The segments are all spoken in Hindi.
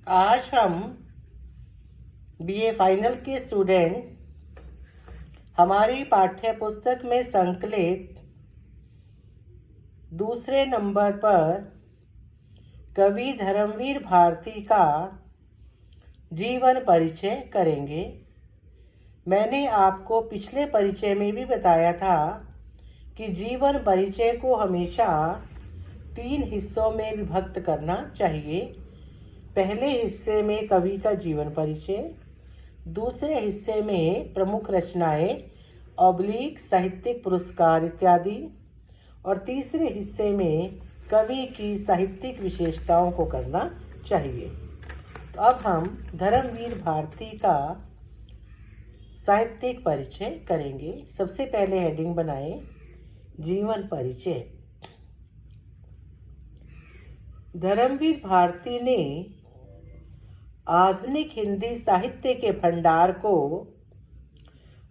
आज हम बीए फाइनल के स्टूडेंट हमारी पाठ्य पुस्तक में संकलित दूसरे नंबर पर कवि धर्मवीर भारती का जीवन परिचय करेंगे। मैंने आपको पिछले परिचय में भी बताया था कि जीवन परिचय को हमेशा 3 हिस्सों में विभक्त करना चाहिए। पहले हिस्से में कवि का जीवन परिचय, दूसरे हिस्से में प्रमुख रचनाएं / साहित्यिक पुरस्कार इत्यादि, और तीसरे हिस्से में कवि की साहित्यिक विशेषताओं को करना चाहिए। तो अब हम धर्मवीर भारती का साहित्यिक परिचय करेंगे। सबसे पहले हेडिंग बनाएं जीवन परिचय। धर्मवीर भारती ने आधुनिक हिंदी साहित्य के भंडार को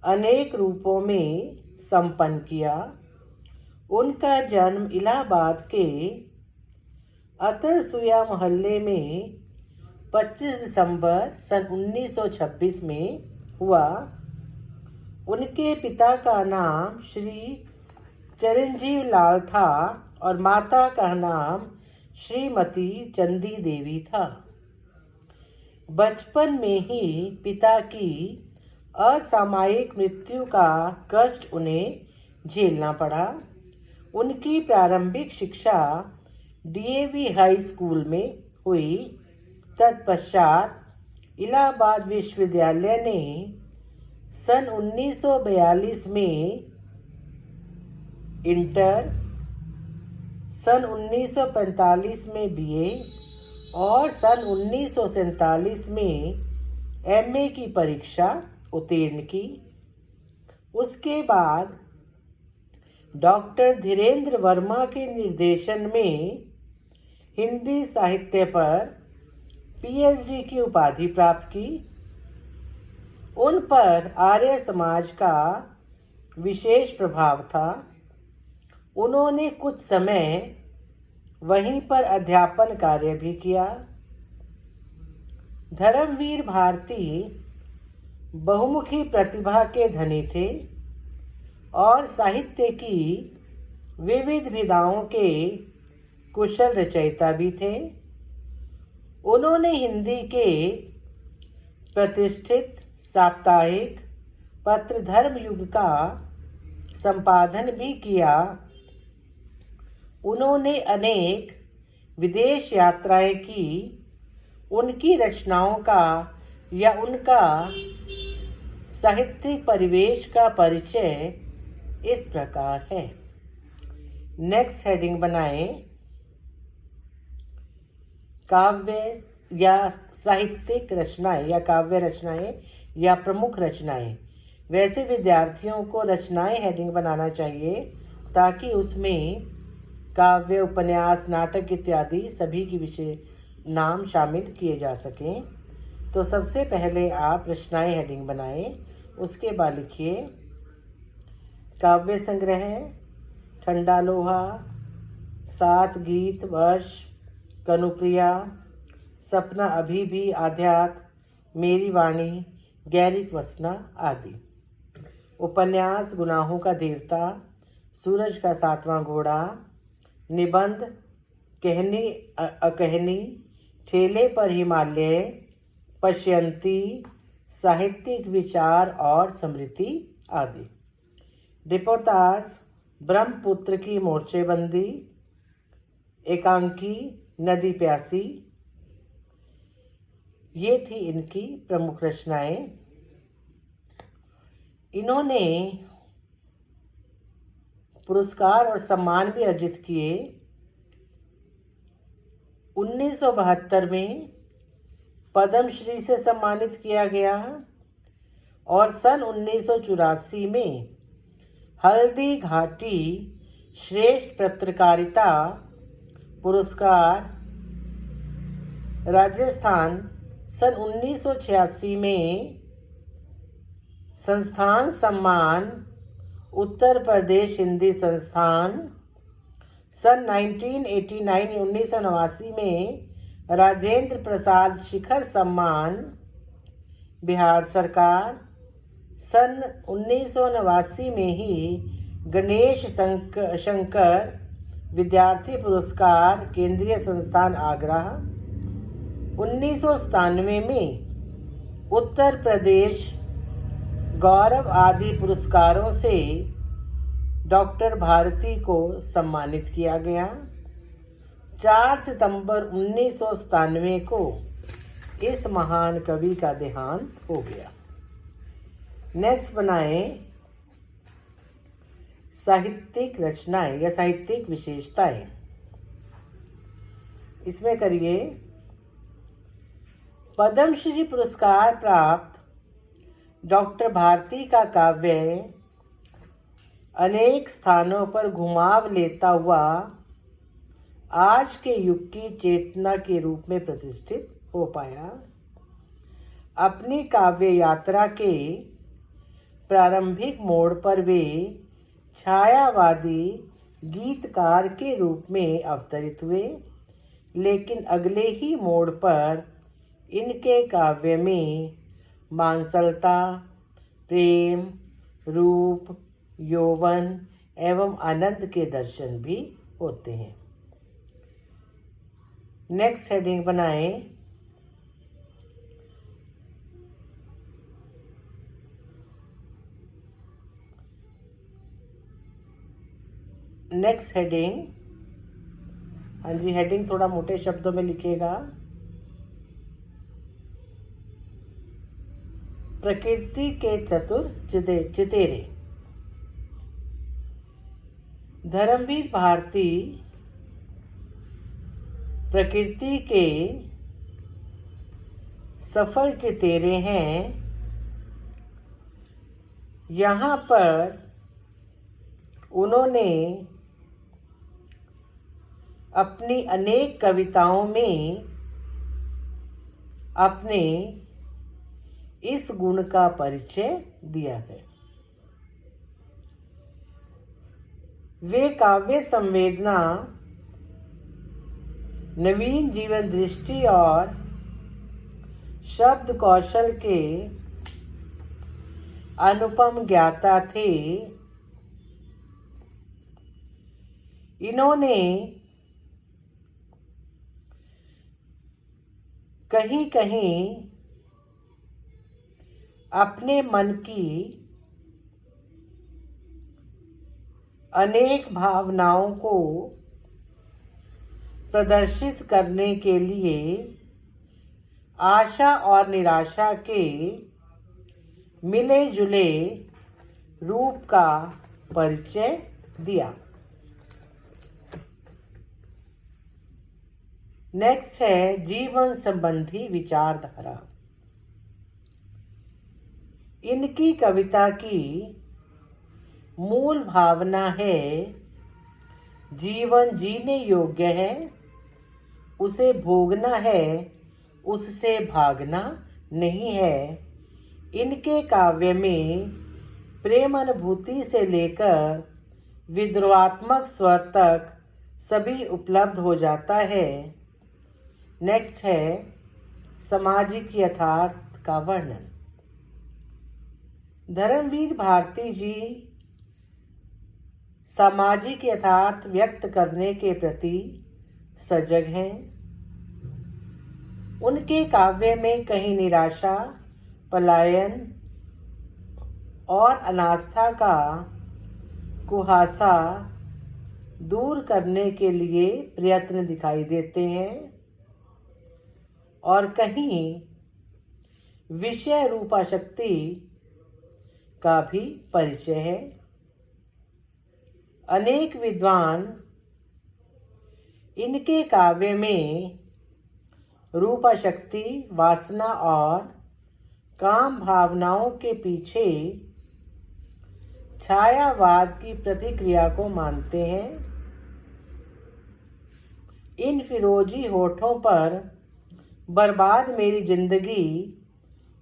अनेक रूपों में संपन्न किया। उनका जन्म इलाहाबाद के अतरसुया मोहल्ले में 25 दिसंबर सन 1926 में हुआ। उनके पिता का नाम श्री चिरंजीव लाल था और माता का नाम श्रीमती चंदी देवी था। बचपन में ही पिता की असामयिक मृत्यु का कष्ट उन्हें झेलना पड़ा। उनकी प्रारंभिक शिक्षा डीएवी हाई स्कूल में हुई। तत्पश्चात इलाहाबाद विश्वविद्यालय ने सन 1942 में इंटर, सन 1945 में बीए और सन 1947 में एमए की परीक्षा उत्तीर्ण की। उसके बाद डॉक्टर धीरेन्द्र वर्मा के निर्देशन में हिंदी साहित्य पर पीएचडी की उपाधि प्राप्त की। उन पर आर्य समाज का विशेष प्रभाव था। उन्होंने कुछ समय वहीं पर अध्यापन कार्य भी किया। धर्मवीर भारती बहुमुखी प्रतिभा के धनी थे और साहित्य की विविध विधाओं के कुशल रचयिता भी थे। उन्होंने हिंदी के प्रतिष्ठित साप्ताहिक पत्र धर्मयुग का संपादन भी किया। उन्होंने अनेक विदेश यात्राएं की। उनकी रचनाओं का या उनका साहित्यिक परिवेश का परिचय इस प्रकार है। नेक्स्ट हेडिंग बनाएं काव्य या साहित्यिक रचनाएं या काव्य रचनाएं या प्रमुख रचनाएं। वैसे विद्यार्थियों को रचनाएं हेडिंग बनाना चाहिए ताकि उसमें काव्य, उपन्यास, नाटक इत्यादि सभी की विषय नाम शामिल किए जा सकें। तो सबसे पहले आप रचनाएं हेडिंग बनाएं। उसके बाद लिखिए काव्य संग्रह, ठंडा लोहा, 7 गीत वर्ष, कनुप्रिया, सपना अभी भी, आध्यात्म, मेरी वाणी, गैरिक वसना आदि। उपन्यास गुनाहों का देवता, सूरज का 7वां घोड़ा, निबंध कहनी अकहनी, ठेले पर हिमालय, पश्यंती, साहित्यिक विचार और स्मृति आदि। रिपोर्टाज ब्रह्मपुत्र की मोर्चेबंदी, एकांकी, नदी प्यासी। ये थी इनकी प्रमुख रचनाएं। इन्होंने पुरस्कार और सम्मान भी अर्जित किए। 1972 में पद्मश्री से सम्मानित किया गया और सन 1984 में हल्दी घाटी श्रेष्ठ पत्रकारिता पुरस्कार, राजस्थान सन 1986 में संस्थान सम्मान, उत्तर प्रदेश हिंदी संस्थान सन 1989 में राजेंद्र प्रसाद शिखर सम्मान बिहार सरकार, सन 1989 में ही गणेश शंकर विद्यार्थी पुरस्कार केंद्रीय संस्थान आगरा, 1997 में उत्तर प्रदेश गौरव आदि पुरस्कारों से डॉक्टर भारती को सम्मानित किया गया। 4 सितंबर 1997 को इस महान कवि का देहांत हो गया। नेक्स्ट बनाएं साहित्यिक रचनाएं या साहित्यिक विशेषताएं। इसमें करिए पद्मश्री पुरस्कार प्राप्त डॉक्टर भारती का काव्य अनेक स्थानों पर घुमाव लेता हुआ आज के युग की चेतना के रूप में प्रतिष्ठित हो पाया। अपनी काव्य यात्रा के प्रारंभिक मोड़ पर वे छायावादी गीतकार के रूप में अवतरित हुए, लेकिन अगले ही मोड़ पर इनके काव्य में मांसलता, प्रेम, रूप, यौवन एवं आनंद के दर्शन भी होते हैं। नेक्स्ट हेडिंग बनाएं नेक्स्ट हेडिंग, हाँ जी, हेडिंग थोड़ा मोटे शब्दों में लिखिएगा। प्रकृति के चतुर चितेरे। धर्मवीर भारती प्रकृति के सफल चितेरे हैं। यहाँ पर उन्होंने अपनी अनेक कविताओं में अपने इस गुण का परिचय दिया है। वे काव्य संवेदना, नवीन जीवन दृष्टि और शब्द कौशल के अनुपम ज्ञाता थे। इन्होंने कहीं कहीं अपने मन की अनेक भावनाओं को प्रदर्शित करने के लिए आशा और निराशा के मिले जुले रूप का परिचय दिया। नेक्स्ट है जीवन संबंधी विचारधारा। इनकी कविता की मूल भावना है जीवन जीने योग्य है, उसे भोगना है, उससे भागना नहीं है। इनके काव्य में प्रेम अनुभूति से लेकर विद्रोहात्मक स्वर तक सभी उपलब्ध हो जाता है। नेक्स्ट है सामाजिक यथार्थ का वर्णन। धर्मवीर भारती जी सामाजिक यथार्थ व्यक्त करने के प्रति सजग हैं। उनके काव्य में कहीं निराशा, पलायन और अनास्था का कुहासा दूर करने के लिए प्रयत्न दिखाई देते हैं और कहीं विषय रूपाशक्ति का भी परिचय है। अनेक विद्वान इनके काव्य में रूपाशक्ति, वासना और काम भावनाओं के पीछे छायावाद की प्रतिक्रिया को मानते हैं। इन फिरोजी होठों पर बर्बाद मेरी जिंदगी,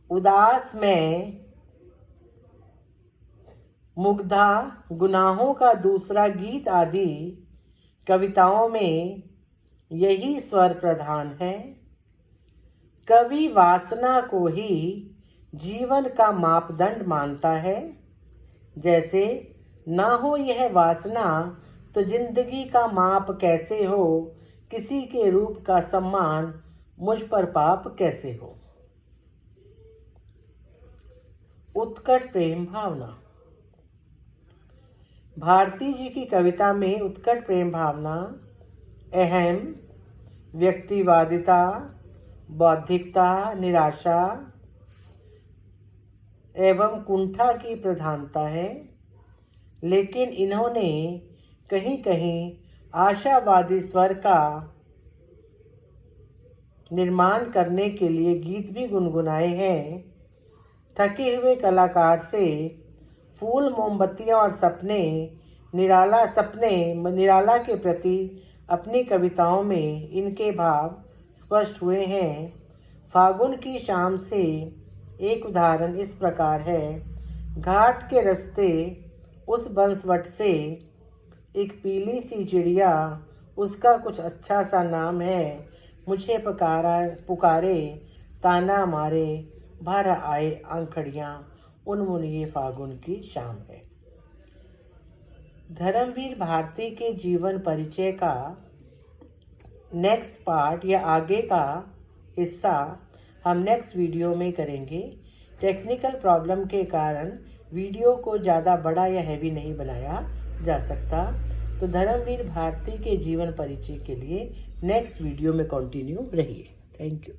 उदास में मुग्धा, गुनाहों का दूसरा गीत आदि कविताओं में यही स्वर प्रधान है। कवि वासना को ही जीवन का मापदंड मानता है। जैसे ना हो यह वासना तो जिंदगी का माप कैसे हो, किसी के रूप का सम्मान मुझ पर पाप कैसे हो। उत्कट प्रेम भावना। भारती जी की कविता में उत्कट प्रेम भावना अहम, व्यक्तिवादिता, बौद्धिकता, निराशा एवं कुंठा की प्रधानता है। लेकिन इन्होंने कहीं कहीं आशावादी स्वर का निर्माण करने के लिए गीत भी गुनगुनाए हैं। थके हुए कलाकार से फूल, मोमबत्तियां और निराला के प्रति अपनी कविताओं में इनके भाव स्पष्ट हुए हैं। फागुन की शाम से एक उदाहरण इस प्रकार है। घाट के रास्ते उस बंसवट से एक पीली सी चिड़िया, उसका कुछ अच्छा सा नाम है, मुझे पुकारे ताना मारे, भर आए आंखड़ियाँ, उनमुन ये फागुन की शाम है। धर्मवीर भारती के जीवन परिचय का नेक्स्ट पार्ट या आगे का हिस्सा हम नेक्स्ट वीडियो में करेंगे। टेक्निकल प्रॉब्लम के कारण वीडियो को ज़्यादा बड़ा या हैवी नहीं बनाया जा सकता। तो धर्मवीर भारती के जीवन परिचय के लिए नेक्स्ट वीडियो में कंटिन्यू रहिए। Thank you.